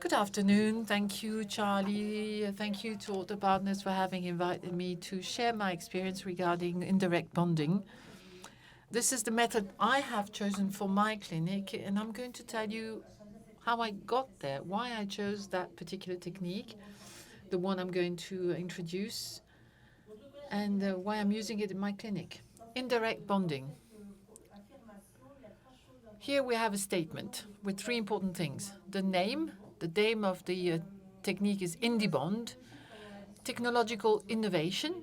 Good afternoon. Thank you, Charlie. Thank you to all the partners for having invited me to share my experience regarding indirect bonding. This is the method I have chosen for my clinic, and I'm going to tell you how I got there, why I chose that particular technique, the one I'm going to introduce, and why I'm using it in my clinic. Indirect bonding. Here we have a statement with three important things. The name of the technique is IndiBond. Technological innovation,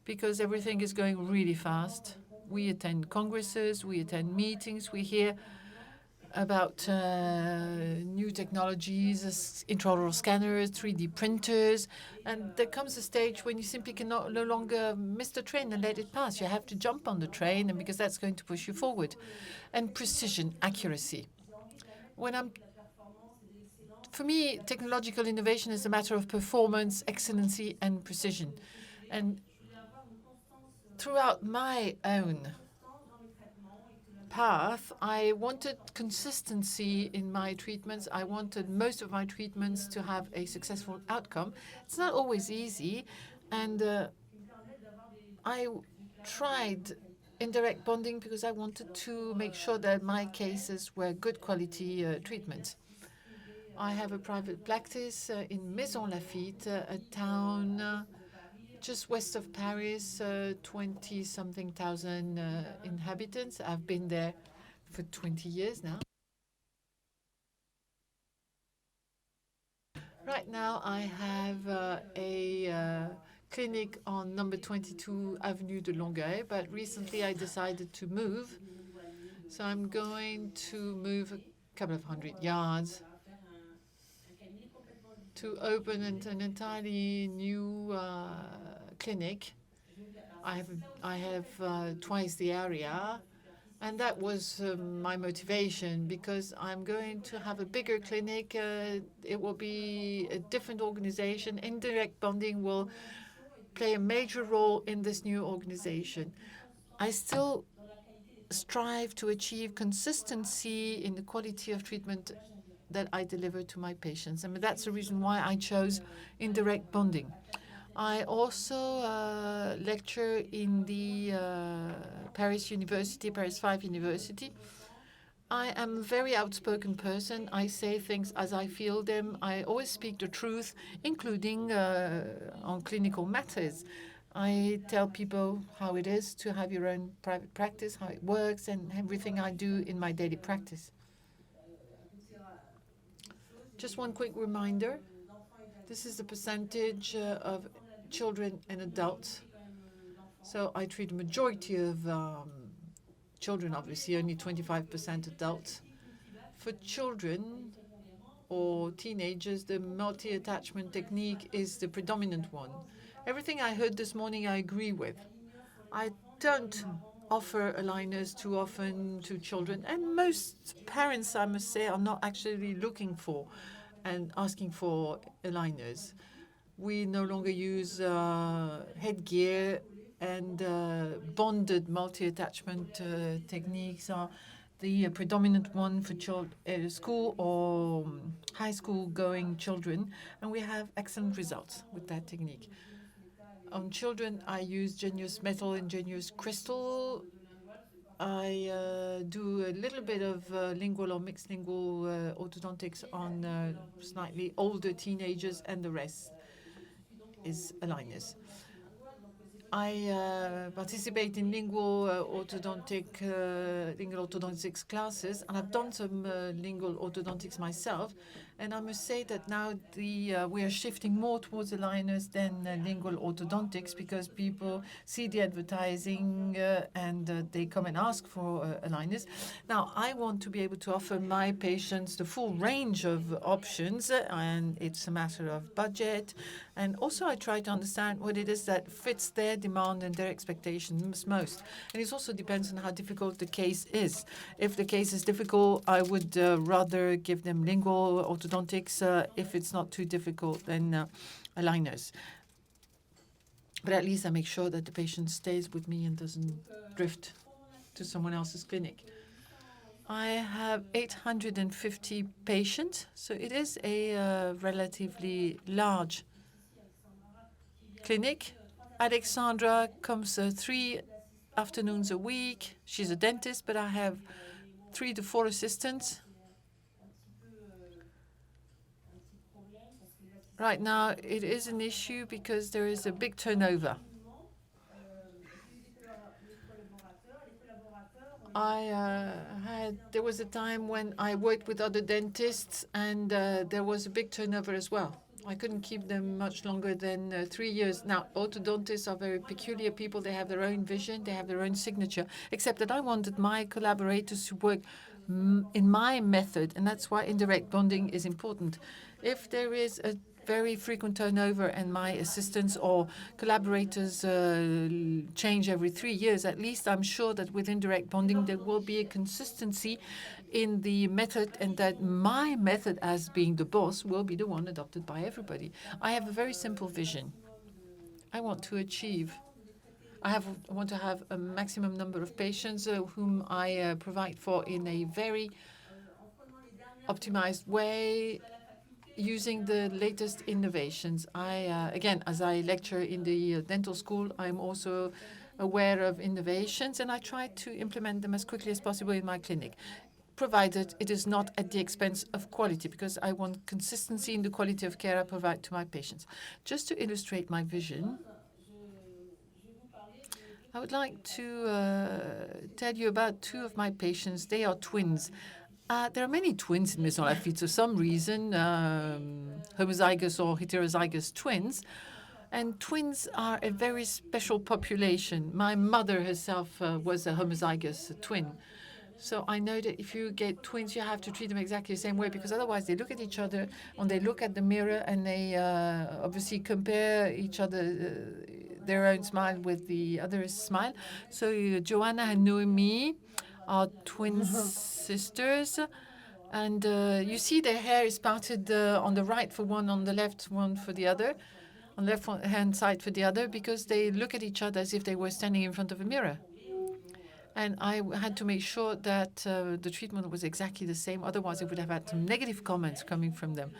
because everything is going really fast. We attend congresses, we attend meetings, we hear about new technologies, intraoral scanners, 3D printers, and there comes a stage when you simply cannot no longer miss the train and let it pass. You have to jump on the train, and because that's going to push you forward. And precision, accuracy. For me, technological innovation is a matter of performance, excellency, and precision. And throughout my own path, I wanted consistency in my treatments. I wanted most of my treatments to have a successful outcome. It's not always easy, and I tried indirect bonding because I wanted to make sure that my cases were good quality treatments. I have a private practice in Maison Lafitte, a town just west of Paris, 20-something thousand inhabitants. I've been there for 20 years now. Right now, I have a clinic on number 22 Avenue de Longueuil, but recently I decided to move. So I'm going to move a couple of 100 yards to open an entirely new clinic. I have twice the area, and that was my motivation, because I'm going to have a bigger clinic. It will be a different organization. Indirect bonding will play a major role in this new organization. I still strive to achieve consistency in the quality of treatment that I deliver to my patients. And that's the reason why I chose indirect bonding. I also lecture in the Paris 5 University. I am a very outspoken person. I say things as I feel them. I always speak the truth, including on clinical matters. I tell people how it is to have your own private practice, how it works, and everything I do in my daily practice. Just one quick reminder. This is the percentage of children and adults. So I treat a majority of children, obviously, only 25% adults. For children or teenagers, the multi-attachment technique is the predominant one. Everything I heard this morning, I agree with. I don't offer aligners too often to children, and most parents, I must say, are not actually looking for and asking for aligners. We no longer use headgear, and bonded multi-attachment techniques are the predominant one for school or high school going children, and we have excellent results with that technique. On children, I use Genius metal and Genius crystal. I do a little bit of lingual or mixed lingual orthodontics on slightly older teenagers, and the rest is aligners. I participate in lingual orthodontics classes, and I've done some lingual orthodontics myself. And I must say that now we are shifting more towards aligners than lingual orthodontics, because people see the advertising and they come and ask for aligners. Now, I want to be able to offer my patients the full range of options, and it's a matter of budget. And also, I try to understand what it is that fits their demand and their expectations most. And it also depends on how difficult the case is. If the case is difficult, I would rather give them lingual orthodontics. If it's not too difficult, then aligners. But at least I make sure that the patient stays with me and doesn't drift to someone else's clinic. I have 850 patients, so it is a relatively large clinic. Alexandra comes 3 afternoons a week. She's a dentist, but I have 3 to 4 assistants. Right now, it is an issue because there is a big turnover. There was a time when I worked with other dentists, and there was a big turnover as well. I couldn't keep them much longer than 3 years. Now, orthodontists are very peculiar people. They have their own vision, they have their own signature, except that I wanted my collaborators to work in my method, and that's why indirect bonding is important. If there is a very frequent turnover and my assistants or collaborators change every 3 years, at least I'm sure that with indirect bonding there will be a consistency in the method, and that my method as being the boss will be the one adopted by everybody. I have a very simple vision. I want to achieve I want to have a maximum number of patients whom I provide for in a very optimized way, using the latest innovations. Again, as I lecture in the dental school, I'm also aware of innovations, and I try to implement them as quickly as possible in my clinic, provided it is not at the expense of quality, because I want consistency in the quality of care I provide to my patients. Just to illustrate my vision, I would like to tell you about 2 of my patients. They are twins. There are many twins in Maison Lafitte for some reason, homozygous or heterozygous twins. And twins are a very special population. My mother herself was a homozygous twin. So I know that if you get twins, you have to treat them exactly the same way, because otherwise they look at each other and they look at the mirror and they obviously compare each other, their own smile with the other's smile. So Joanna and Noemi are twin sisters. And you see their hair is parted on the right for one, on the left one for the other, on the left-hand side for the other, because they look at each other as if they were standing in front of a mirror. And I had to make sure that the treatment was exactly the same. Otherwise, I would have had some negative comments coming from them.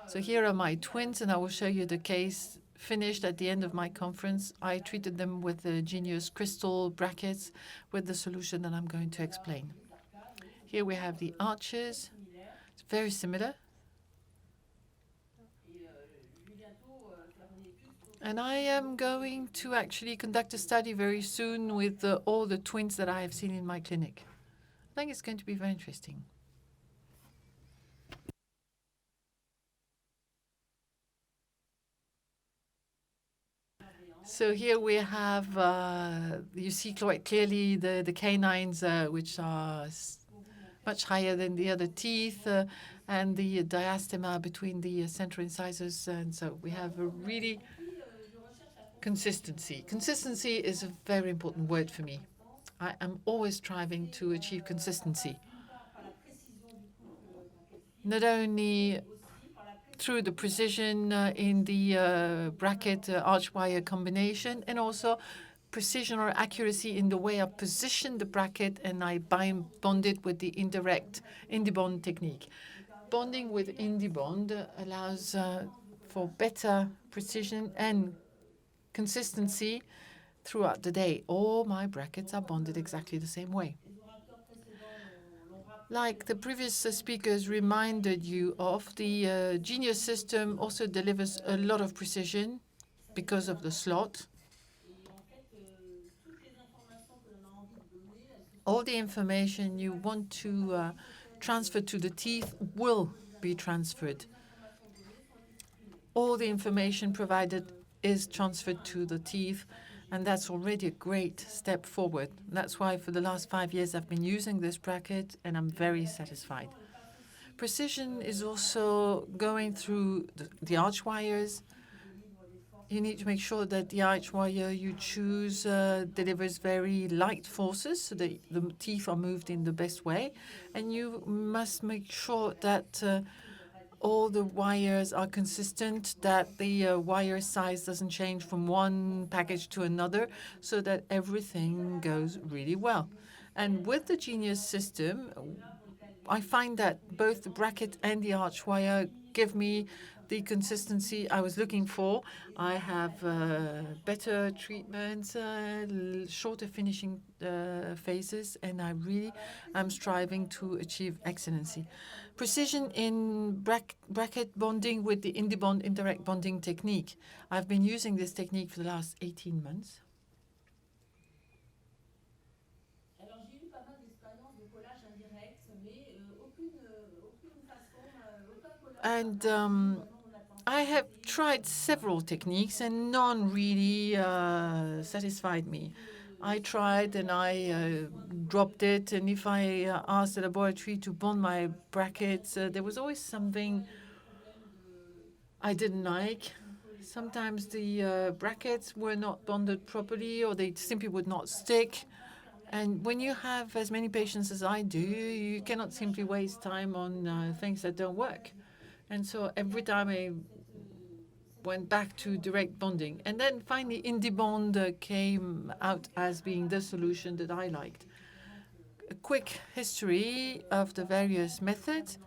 So here are my twins, and I will show you the case finished at the end of my conference. I treated them with the Genius crystal brackets with the solution that I'm going to explain. Here we have the arches. It's very similar. And I am going to actually conduct a study very soon with all the twins that I have seen in my clinic. I think it's going to be very interesting. So here we have, you see quite clearly the canines, which are much higher than the other teeth, and the diastema between the central incisors. And so we have a really consistency. Consistency is a very important word for me. I am always striving to achieve consistency, not only through the precision in the bracket arch wire combination, and also precision or accuracy in the way I position the bracket and I bond it with the indirect IndiBond technique. Bonding with IndiBond allows for better precision and consistency throughout the day. All my brackets are bonded exactly the same way. Like the previous speakers reminded you of, the Genius system also delivers a lot of precision because of the slot. All the information you want to transfer to the teeth will be transferred. All the information provided is transferred to the teeth, and that's already a great step forward. That's why for the last 5 years I've been using this bracket, and I'm very satisfied. Precision is also going through the arch wires. You need to make sure that the arch wire you choose delivers very light forces so that the teeth are moved in the best way. And you must make sure that all the wires are consistent, that the wire size doesn't change from one package to another, so that everything goes really well. And with the Genius system, I find that both the bracket and the arch wire give me the consistency I was looking for. I have better treatments, shorter finishing phases, and I really am striving to achieve excellency. Precision in bracket bonding with the IndiBond indirect bonding technique. I've been using this technique for the last 18 months. And I have tried several techniques, and none really satisfied me. I tried and I dropped it, and if I asked the laboratory to bond my brackets, there was always something I didn't like. Sometimes the brackets were not bonded properly, or they simply would not stick. And when you have as many patients as I do, you cannot simply waste time on things that don't work. And so every time I went back to direct bonding. And then finally, IndiBond came out as being the solution that I liked. A quick history of the various methods.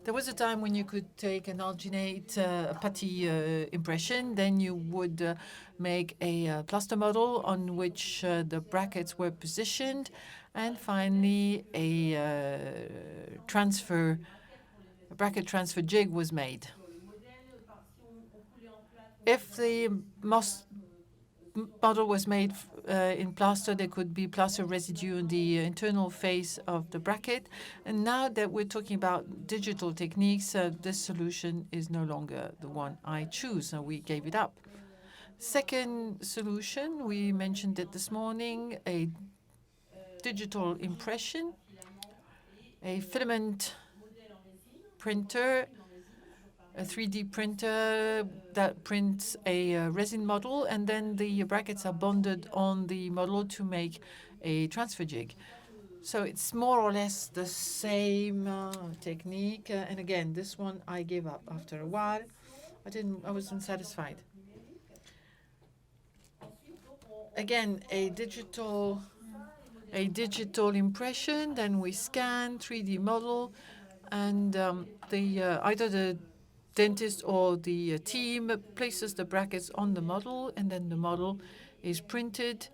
There was a time when you could take an alginate putty impression, then you would make a plaster model on which the brackets were positioned, and finally a bracket transfer jig was made. If the model was made in plaster, there could be plaster residue in the internal face of the bracket. And now that we're talking about digital techniques, this solution is no longer the one I choose, so we gave it up. Second solution, we mentioned it this morning, a digital impression, a filament printer, a 3D printer that prints a resin model, and then the brackets are bonded on the model to make a transfer jig. So it's more or less the same technique. And again, this one I gave up after a while. I wasn't satisfied. Again, a digital impression, then we scan 3D model, and either the dentist or the team places the brackets on the model, and then the model is printed,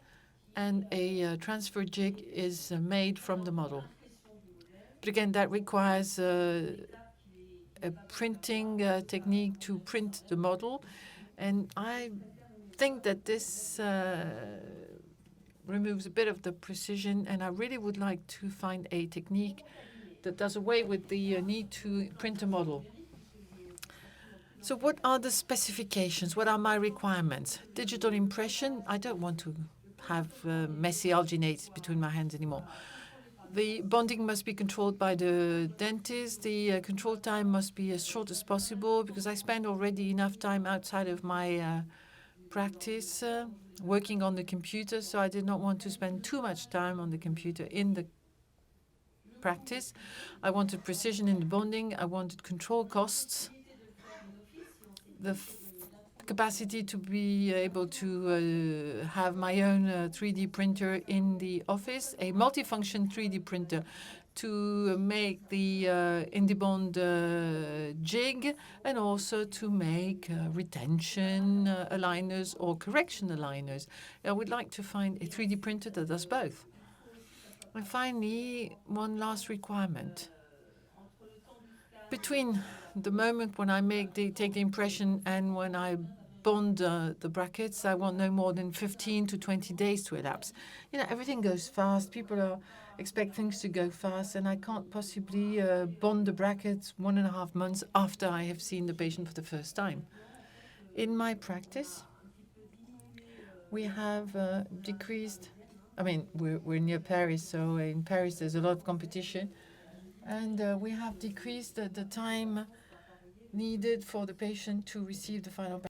and a transfer jig is made from the model. But again, that requires a printing technique to print the model, and I think that this removes a bit of the precision, and I really would like to find a technique that does away with the need to print a model. So what are the specifications? What are my requirements? Digital impression, I don't want to have messy alginates between my hands anymore. The bonding must be controlled by the dentist. The control time must be as short as possible, because I spend already enough time outside of my practice working on the computer, so I did not want to spend too much time on the computer in the practice. I wanted precision in the bonding. I wanted control costs. The capacity to be able to have my own 3D printer in the office, a multifunction 3D printer to make the IndiBond jig, and also to make retention aligners or correction aligners. I would like to find a 3D printer that does both. And finally, one last requirement. Between the moment when I take the impression and when I bond the brackets, I want no more than 15 to 20 days to elapse. You know, everything goes fast. People expect things to go fast, and I can't possibly bond the brackets 1.5 months after I have seen the patient for the first time. In my practice, we have decreased. I mean, we're near Paris, so in Paris there's a lot of competition. And we have decreased the time needed for the patient to receive the final.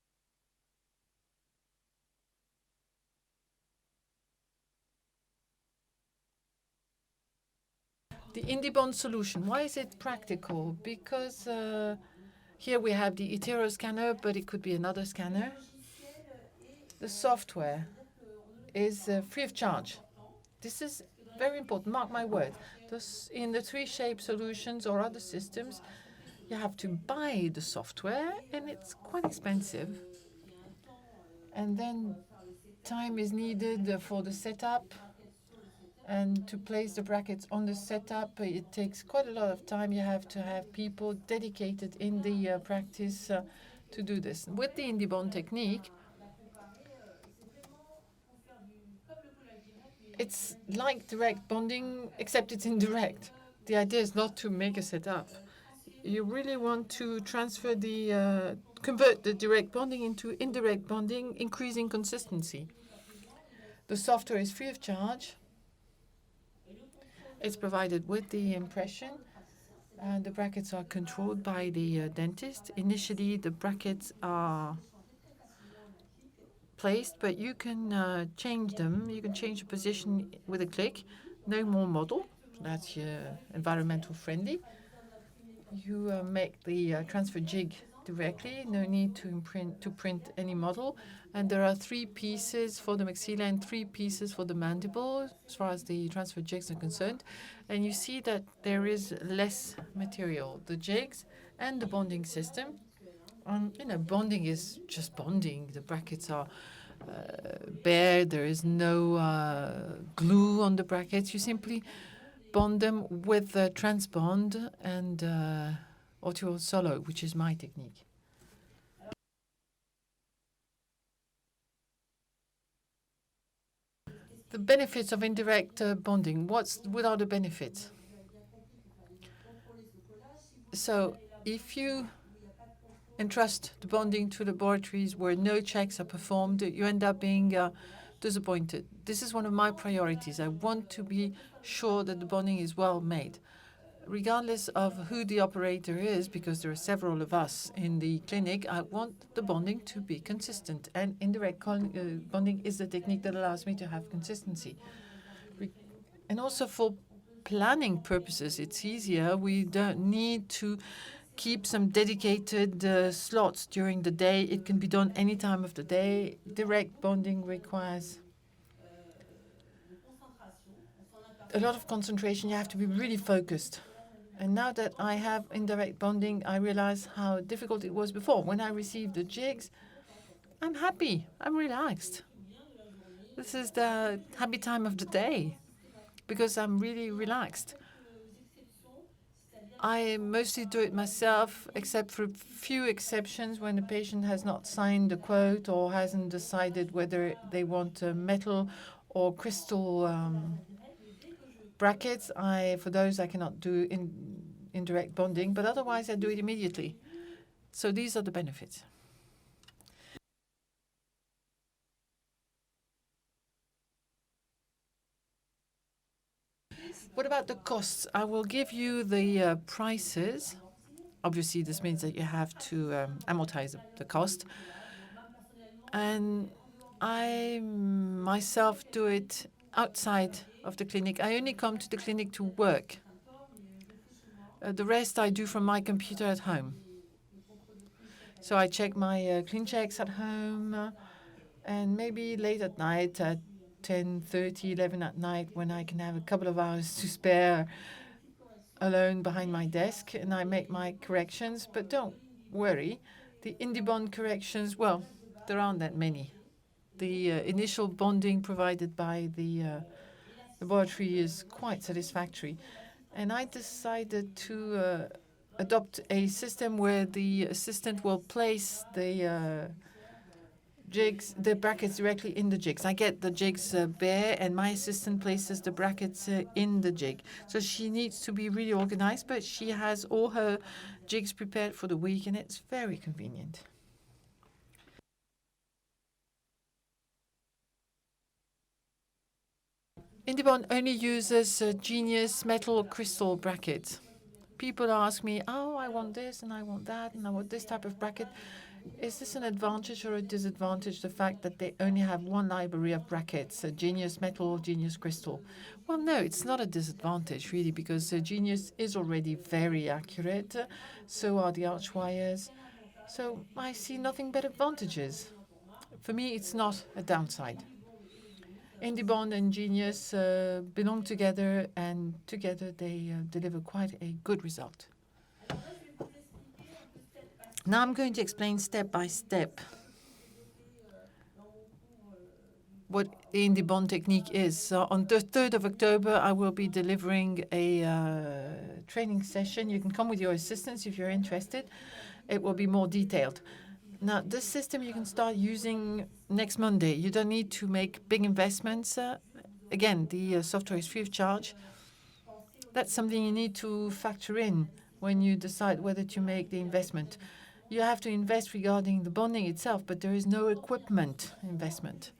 The IndiBond solution, why is it practical? Because here we have the Itero scanner, but it could be another scanner. The software is free of charge. This is Very important, mark my word. In the 3Shape solutions or other systems, you have to buy the software, and it's quite expensive. And then time is needed for the setup, and to place the brackets on the setup, it takes quite a lot of time. You have to have people dedicated in the practice to do this. With the IndiBond technique, it's like direct bonding, except it's indirect. The idea is not to make a setup. You really want to convert the direct bonding into indirect bonding, increasing consistency. The software is free of charge. It's provided with the impression, and the brackets are controlled by the dentist. Initially, the brackets are placed, but you can change them. You can change the position with a click. No more model. That's environmental friendly. You make the transfer jig directly. No need to print any model. And there are 3 pieces for the maxilla and 3 pieces for the mandible, as far as the transfer jigs are concerned. And you see that there is less material. The jigs and the bonding system. Bonding is just bonding. The brackets are bare. There is no glue on the brackets. You simply bond them with transbond and Ortho solo, which is my technique. The benefits of indirect bonding. What are the benefits? So if you entrust the bonding to laboratories where no checks are performed, you end up being disappointed. This is one of my priorities. I want to be sure that the bonding is well made, regardless of who the operator is, because there are several of us in the clinic. I want the bonding to be consistent, and indirect bonding is the technique that allows me to have consistency. And also for planning purposes, it's easier. We don't need to keep some dedicated slots during the day. It can be done any time of the day. Direct bonding requires a lot of concentration. You have to be really focused. And now that I have indirect bonding, I realize how difficult it was before. When I received the jigs, I'm happy. I'm relaxed. This is the happy time of the day because I'm really relaxed. I mostly do it myself, except for a few exceptions when the patient has not signed the quote or hasn't decided whether they want metal or crystal brackets. For those, I cannot do indirect bonding, but otherwise I do it immediately. So these are the benefits. What about the costs? I will give you the prices. Obviously, this means that you have to amortize the cost. And I myself do it outside of the clinic. I only come to the clinic to work. The rest I do from my computer at home. So I check my Clin Checks at home, and maybe late at night at 10:30, 11 at night, when I can have a couple of hours to spare alone behind my desk, and I make my corrections. But don't worry, the IndiBond corrections, well, there aren't that many. The initial bonding provided by the laboratory is quite satisfactory. And I decided to adopt a system where the assistant will place the brackets directly in the jigs. I get the jigs bare, and my assistant places the brackets in the jig. So she needs to be really organized, but she has all her jigs prepared for the week, and it's very convenient. IndiBond only uses Genius metal crystal brackets. People ask me, oh, I want this, and I want that, and I want this type of bracket. Is this an advantage or a disadvantage, the fact that they only have one library of brackets, Genius metal, Genius crystal? Well, no, it's not a disadvantage, really, because Genius is already very accurate. So are the arch wires. So I see nothing but advantages. For me, it's not a downside. Indibond and Genius belong together, and together they deliver quite a good result. Now I'm going to explain step by step what the Indibond technique is. So on the 3rd of October, I will be delivering a training session. You can come with your assistants if you're interested. It will be more detailed. Now, this system you can start using next Monday. You don't need to make big investments. Again, the software is free of charge. That's something you need to factor in when you decide whether to make the investment. You have to invest regarding the bonding itself, but there is no equipment investment.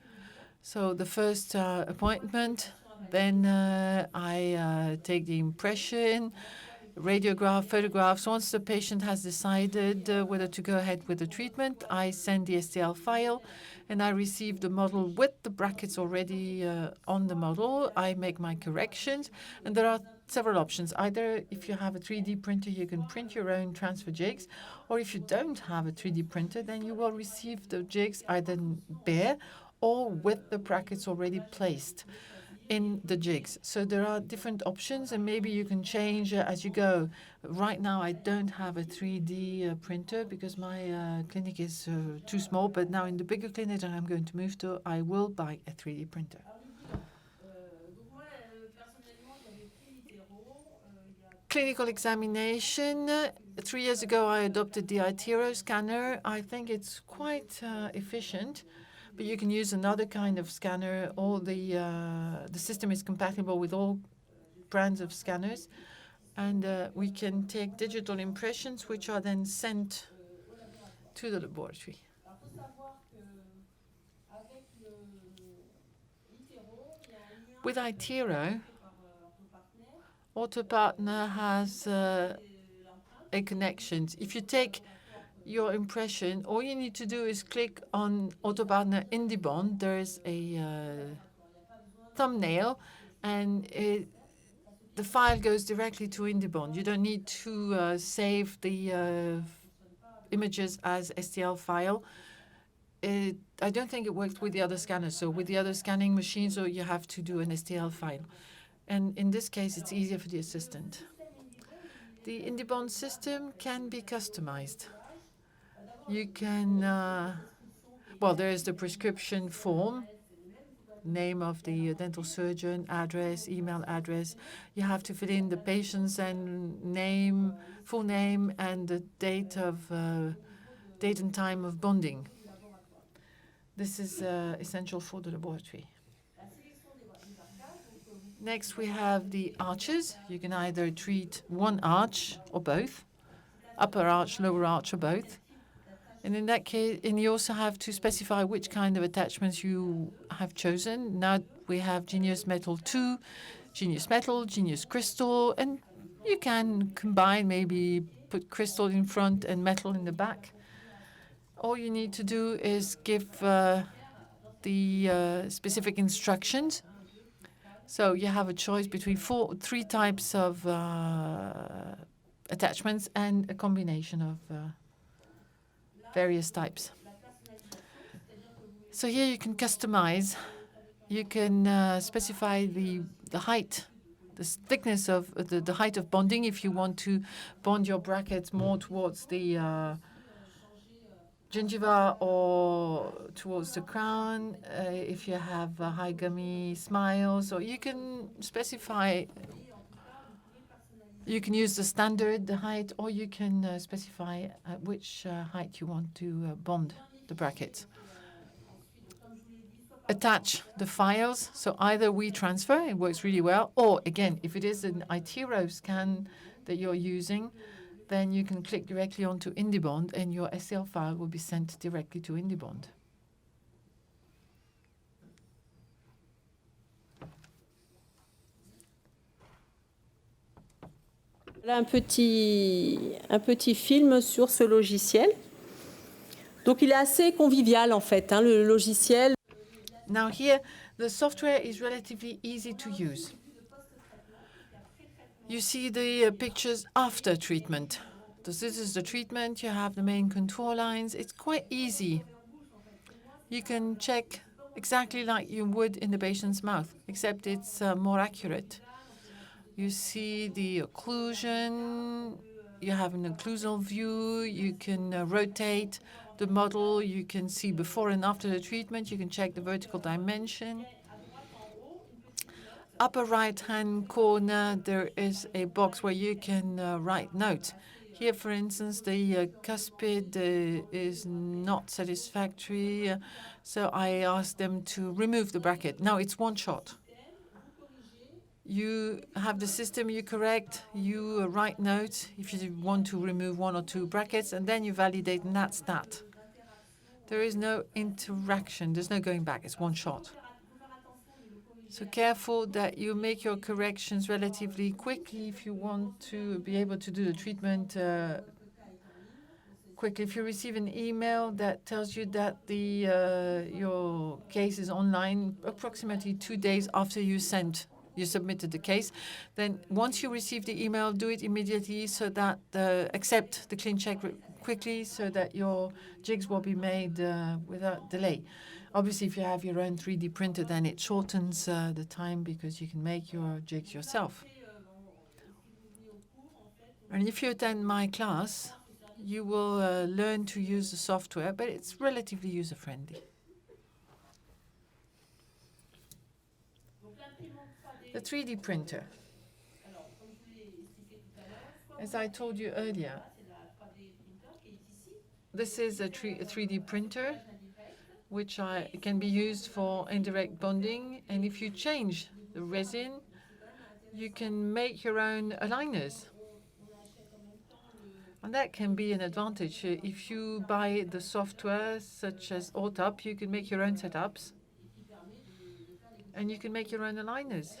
So the first appointment, then I take the impression, radiograph, photographs. Once the patient has decided whether to go ahead with the treatment, I send the STL file, and I receive the model with the brackets already on the model. I make my corrections, and there are several options. Either if you have a 3D printer, you can print your own transfer jigs, or if you don't have a 3D printer, then you will receive the jigs either bare or with the brackets already placed in the jigs. So there are different options, and maybe you can change as you go. Right now, I don't have a 3D printer because my clinic is too small, but now in the bigger clinic that I'm going to move to, I will buy a 3D printer. Clinical examination. 3 years ago, I adopted the iTero scanner. I think it's quite efficient, but you can use another kind of scanner. All the system is compatible with all brands of scanners, and we can take digital impressions, which are then sent to the laboratory. With iTero, Ortho Partner has a connection. If you take your impression, all you need to do is click on Ortho Partner Indibond. There is a thumbnail, and the file goes directly to Indibond. You don't need to save the images as STL file. I don't think it works with the other scanners. So with the other scanning machines, you have to do an STL file. And in this case, it's easier for the assistant. The Indibond system can be customized. You can, well, there is the prescription form, name of the dental surgeon, address, email address. You have to fill in the patient's and name, full name, and the date and time of bonding. This is essential for the laboratory. Next, we have the arches. You can either treat one arch or both, upper arch, lower arch, or both. And in that case, and you also have to specify which kind of attachments you have chosen. Now we have Genius Metal 2, Genius Metal, Genius Crystal, and you can combine, maybe put crystal in front and metal in the back. All you need to do is give the specific instructions. So you have a choice between three types of attachments and a combination of various types. So here you can customize. You can specify the height, the thickness of the height of bonding if you want to bond your brackets more towards the gingiva or towards the crown, if you have high gummy smiles, or you can specify. You can use the standard, the height, or you can specify at which height you want to bond the brackets. Attach the files. So either we transfer, it works really well, or again, if it is an iTero scan that you're using, then you can click directly onto Indibond, and your STL file will be sent directly to Indibond. Voilà un petit film sur ce logiciel. Donc il est assez convivial en fait, hein, le logiciel. Now here, the software is relatively easy to use. You see the pictures after treatment. This is the treatment. You have the main contour lines. It's quite easy. You can check exactly like you would in the patient's mouth, except it's more accurate. You see the occlusion, you have an occlusal view, you can rotate the model, you can see before and after the treatment, you can check the vertical dimension. Upper right-hand corner, there is a box where you can write notes. Here, for instance, the cuspid is not satisfactory, so I asked them to remove the bracket. Now it's one shot. You have the system, you correct, you write notes if you want to remove 1 or 2 brackets, and then you validate, and that's that. There is no interaction, there's no going back, it's one shot. So careful that you make your corrections relatively quickly if you want to be able to do the treatment quickly. If you receive an email that tells you that your case is online approximately 2 days after you submitted the case, then once you receive the email, do it immediately so that accept the Clin Check quickly so that your jigs will be made without delay. Obviously, if you have your own 3D printer, then it shortens the time because you can make your jigs yourself. And if you attend my class, you will learn to use the software, but it's relatively user-friendly. The 3D printer. As I told you earlier, this is a 3D printer which can be used for indirect bonding. And if you change the resin, you can make your own aligners. And that can be an advantage. If you buy the software, such as Ortho, you can make your own setups. And you can make your own aligners.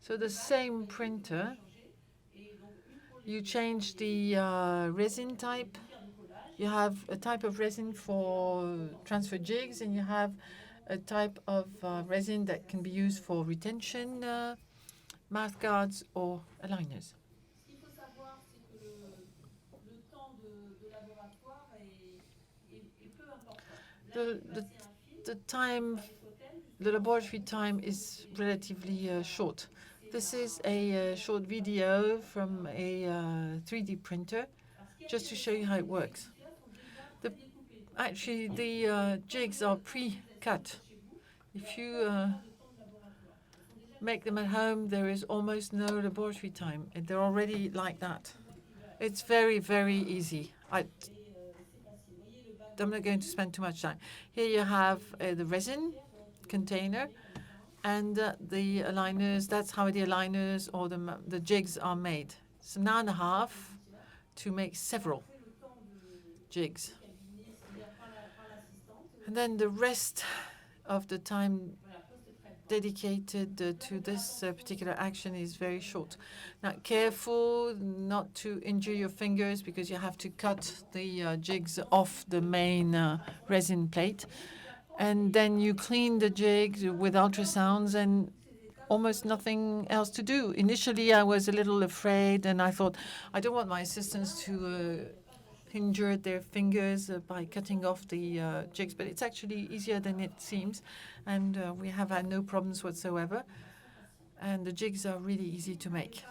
So the same printer, you change the resin type. You have a type of resin for transfer jigs, and you have a type of resin that can be used for retention, mouth guards, or aligners. The laboratory time is relatively short. This is a short video from a 3D printer, just to show you how it works. Actually, the jigs are pre-cut. If you make them at home, there is almost no laboratory time. They're already like that. It's very, very easy. I'm not going to spend too much time. Here you have the resin container and the aligners. That's how the aligners or the jigs are made. It's an hour and a half to make several jigs. And then the rest of the time dedicated to this particular action is very short. Now, careful not to injure your fingers because you have to cut the jigs off the main resin plate. And then you clean the jigs with ultrasounds and almost nothing else to do. Initially, I was a little afraid, and I thought, I don't want my assistants to injure their fingers by cutting off the jigs, but it's actually easier than it seems, and we have had no problems whatsoever, and the jigs are really easy to make.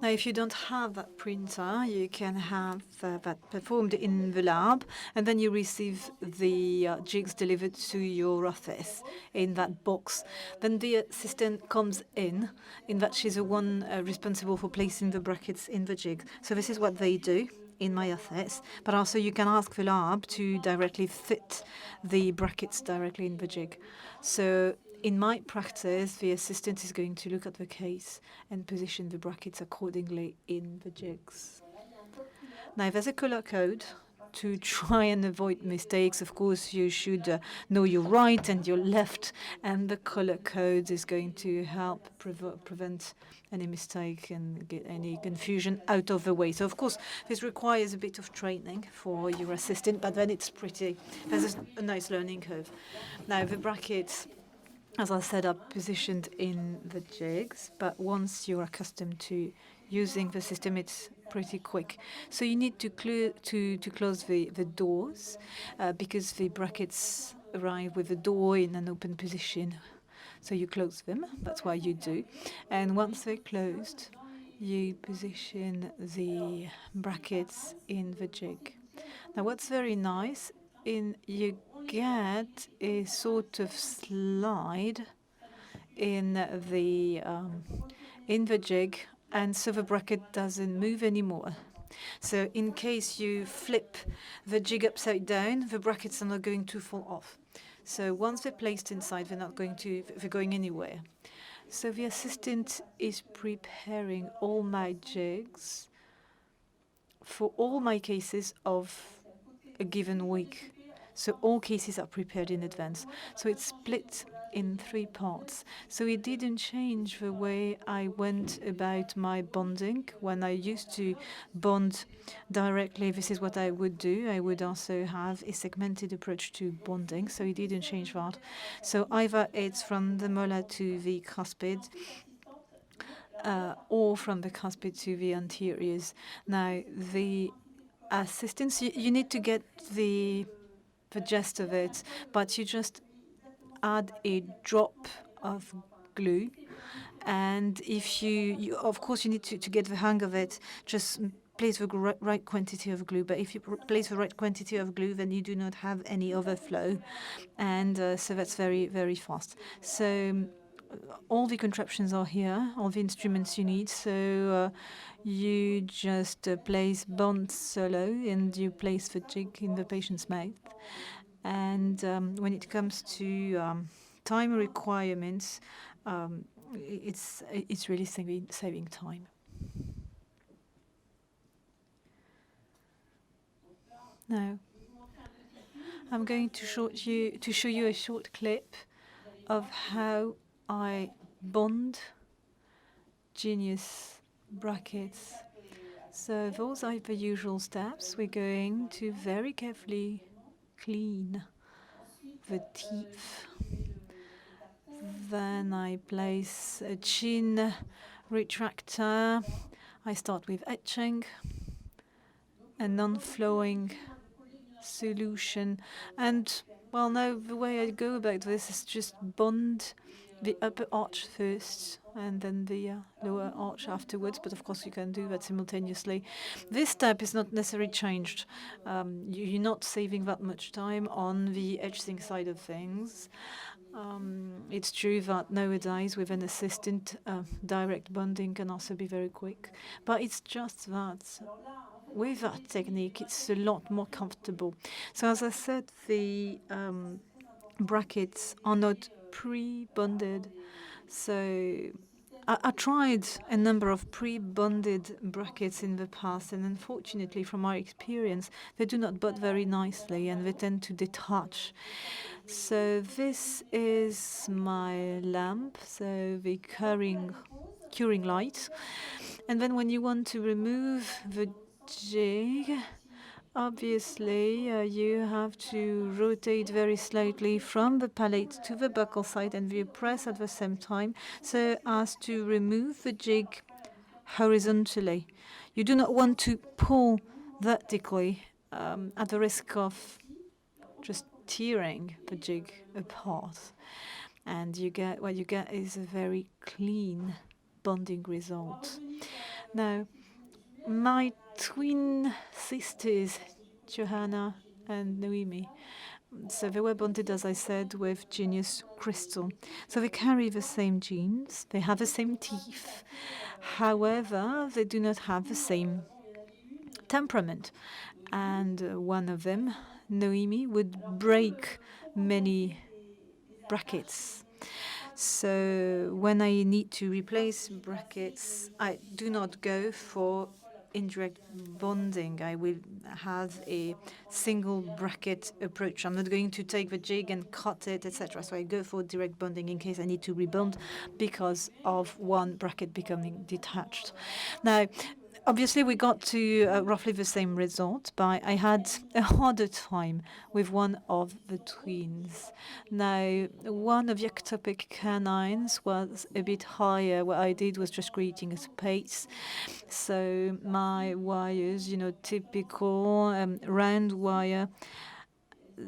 Now, if you don't have that printer, you can have that performed in the lab, and then you receive the jigs delivered to your office in that box. Then the assistant comes in that she's the one responsible for placing the brackets in the jig. So this is what they do in my office, but also you can ask the lab to directly fit the brackets directly in the jig. So in my practice, the assistant is going to look at the case and position the brackets accordingly in the jigs. Now, there's a color code to try and avoid mistakes. Of course, you should know your right and your left, and the color code is going to help prevent any mistake and get any confusion out of the way. So, of course, this requires a bit of training for your assistant, but then there's a nice learning curve. Now, the brackets, as I said, are positioned in the jigs, but once you're accustomed to using the system, it's pretty quick. So you need to close the doors because the brackets arrive with the door in an open position. So you close them, that's why you do. And once they're closed, you position the brackets in the jig. Now what's very nice, you get a sort of slide in the jig, and so the bracket doesn't move anymore. So in case you flip the jig upside down, the brackets are not going to fall off. So once they're placed inside, they're going anywhere. So the assistant is preparing all my jigs for all my cases of a given week. So all cases are prepared in advance. So it's split in 3 parts. So it didn't change the way I went about my bonding. When I used to bond directly, this is what I would do. I would also have a segmented approach to bonding. So it didn't change that. So either it's from the molar to the cuspid, or from the cuspid to the anteriors. Now, the assistance, you need to get the gist of it, but you just add a drop of glue, and if you of course you need to get the hang of it, just place the right quantity of glue. But if you place the right quantity of glue, then you do not have any overflow, and so that's very, very fast. So all the contraptions are here, all the instruments you need. So you just place bond solo, and you place the jig in the patient's mouth. And when it comes to time requirements, it's really saving time. Now, I'm going to show you a short clip of how I bond Genius brackets. So those are the usual steps. We're going to very carefully clean the teeth. Then I place a chin retractor. I start with etching, a non-flowing solution. And, well, no, the way I go about this is just bond the upper arch first and then the lower arch afterwards. But of course you can do that simultaneously. This step is not necessarily changed. You're not saving that much time on the etching side of things. It's true that nowadays with an assistant, direct bonding can also be very quick. But it's just that with that technique, it's a lot more comfortable. So as I said, the brackets are not pre-bonded. So I tried a number of pre-bonded brackets in the past, and unfortunately, from my experience, they do not bond very nicely, and they tend to detach. So this is my lamp, so the curing light. And then when you want to remove the jig, obviously, you have to rotate very slightly from the palate to the buccal side, and you press at the same time so as to remove the jig horizontally. You do not want to pull vertically at the risk of just tearing the jig apart. And what you get is a very clean bonding result. Now, my twin sisters, Johanna and Noemi, so they were bonded, as I said, with Genius Crystal. So they carry the same genes, they have the same teeth. However, they do not have the same temperament. And one of them, Noemi, would break many brackets. So when I need to replace brackets, I do not go for indirect bonding. I will have a single bracket approach. I'm not going to take the jig and cut it, etc. So I go for direct bonding in case I need to rebond because of one bracket becoming detached. Now, Obviously, we got to roughly the same result, but I had a harder time with one of the twins. Now, one of the ectopic canines was a bit higher. What I did was just creating a space. So my wires, typical round wire,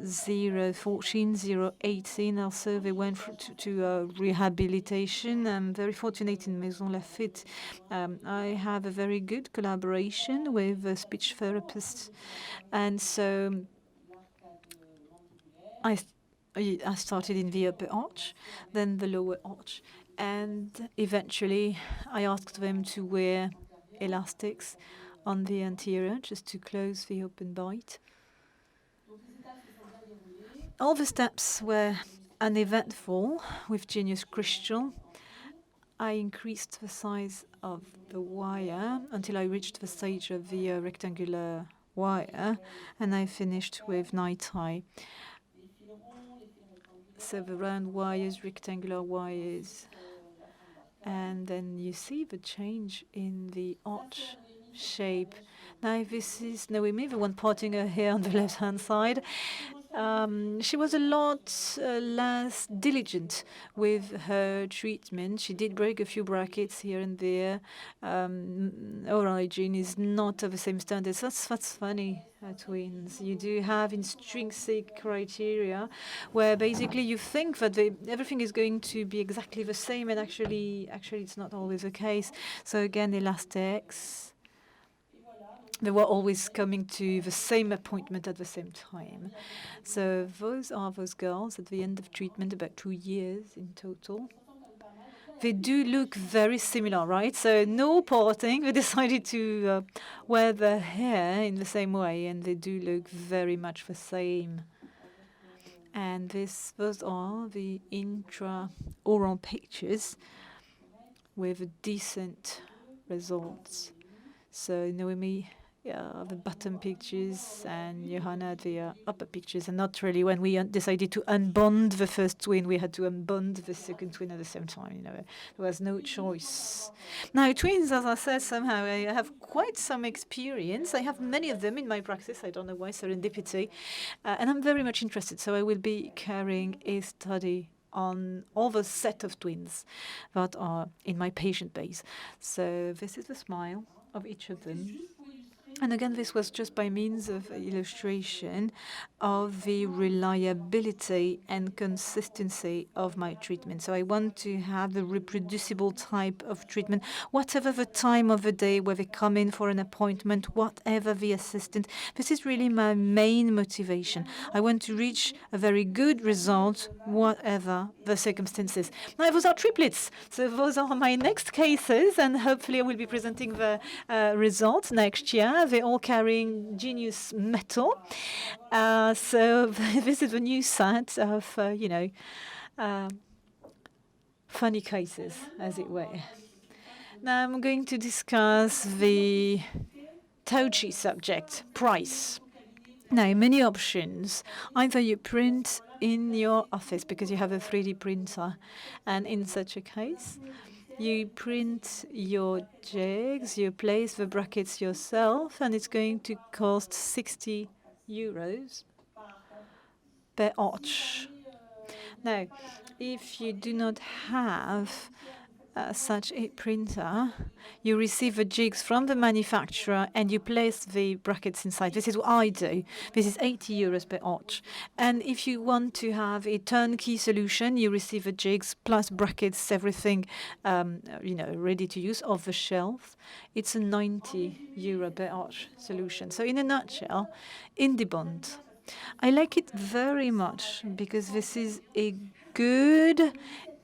014, 018. Also, they went to rehabilitation. I'm very fortunate in Maison Lafitte. I have a very good collaboration with a speech therapist. And so I started in the upper arch, then the lower arch. And eventually, I asked them to wear elastics on the anterior just to close the open bite. All the steps were uneventful with Genius Crystal. I increased the size of the wire until I reached the stage of the rectangular wire, and I finished with night tie. So the round wires, rectangular wires, and then you see the change in the arch shape. Now this is Noemi, the one parting her hair on the left-hand side. She was a lot less diligent with her treatment. She did break a few brackets here and there. Oral hygiene is not of the same standards. That's funny, twins. You do have intrinsic criteria where basically you think that everything is going to be exactly the same, and actually it's not always the case. So again, elastics. They were always coming to the same appointment at the same time. So those are those girls at the end of treatment, about 2 years in total. They do look very similar, right? So no parting. They decided to wear their hair in the same way, and they do look very much the same. And those are the intra-oral pictures with decent results. So Noemi, the bottom pictures, and Johanna, the upper pictures. And not really, when we decided to unbond the first twin, we had to unbond the second twin at the same time. There was no choice. Now, twins, as I said, somehow I have quite some experience. I have many of them in my practice. I don't know why, serendipity. And I'm very much interested. So I will be carrying a study on all the set of twins that are in my patient base. So this is the smile of each of them. And again, this was just by means of illustration of the reliability and consistency of my treatment. So I want to have a reproducible type of treatment, whatever the time of the day, where they come in for an appointment, whatever the assistant. This is really my main motivation. I want to reach a very good result, whatever the circumstances. Now, those are triplets. So those are my next cases, and hopefully I will be presenting the results next year. They're all carrying Genius metal. So this is a new set of, funny cases, as it were. Now I'm going to discuss the touchy subject, price. Now, many options. Either you print in your office because you have a 3D printer, and in such a case, you print your jigs, you place the brackets yourself, and it's going to cost 60 euros per arch. Now, if you do not have such a printer, you receive the jigs from the manufacturer and you place the brackets inside. This is what I do. This is 80 euros per arch. And if you want to have a turnkey solution, you receive the jigs plus brackets, everything, ready to use off the shelf. It's a 90 euro per arch solution. So in a nutshell, IndieBond. I like it very much because this is a good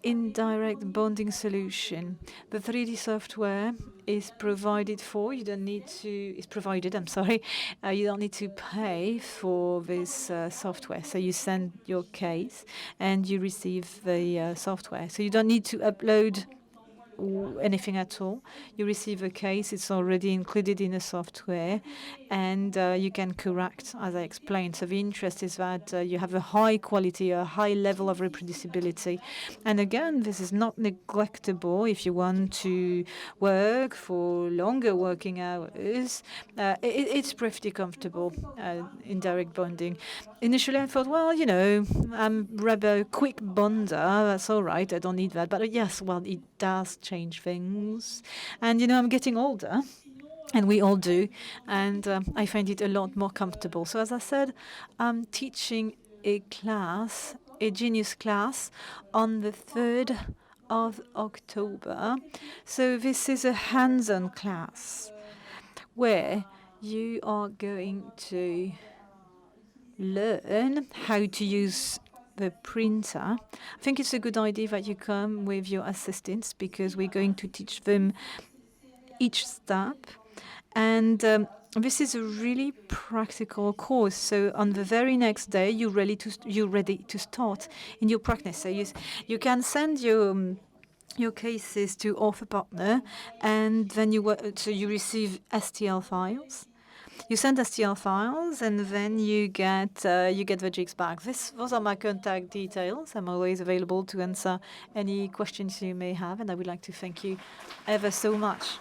indirect bonding solution. The 3D software is provided for. You don't need to. It's provided. I'm sorry. You don't need to pay for this software. So you send your case and you receive the software. So you don't need to upload anything at all. You receive a case. It's already included in the software, and you can correct, as I explained. So the interest is that you have a high quality, a high level of reproducibility. And again, this is not neglectable if you want to work for longer working hours. It's pretty comfortable, indirect bonding. Initially, I thought, well, you know, I'm rather quick bonder. That's all right. I don't need that. But yes, well, it does change things. And, you know, I'm getting older. And we all do. And I find it a lot more comfortable. So as I said, I'm teaching a class, a genius class, on the 3rd of October. So this is a hands-on class where you are going to learn how to use the printer. I think it's a good idea that you come with your assistants because we're going to teach them each step. And this is a really practical course. So on the very next day, you're ready to start in your practice. So you can send your cases to Ortho partner, and then you receive STL files. You send STL files, and then you get the jigs back. Those are my contact details. I'm always available to answer any questions you may have, and I would like to thank you ever so much.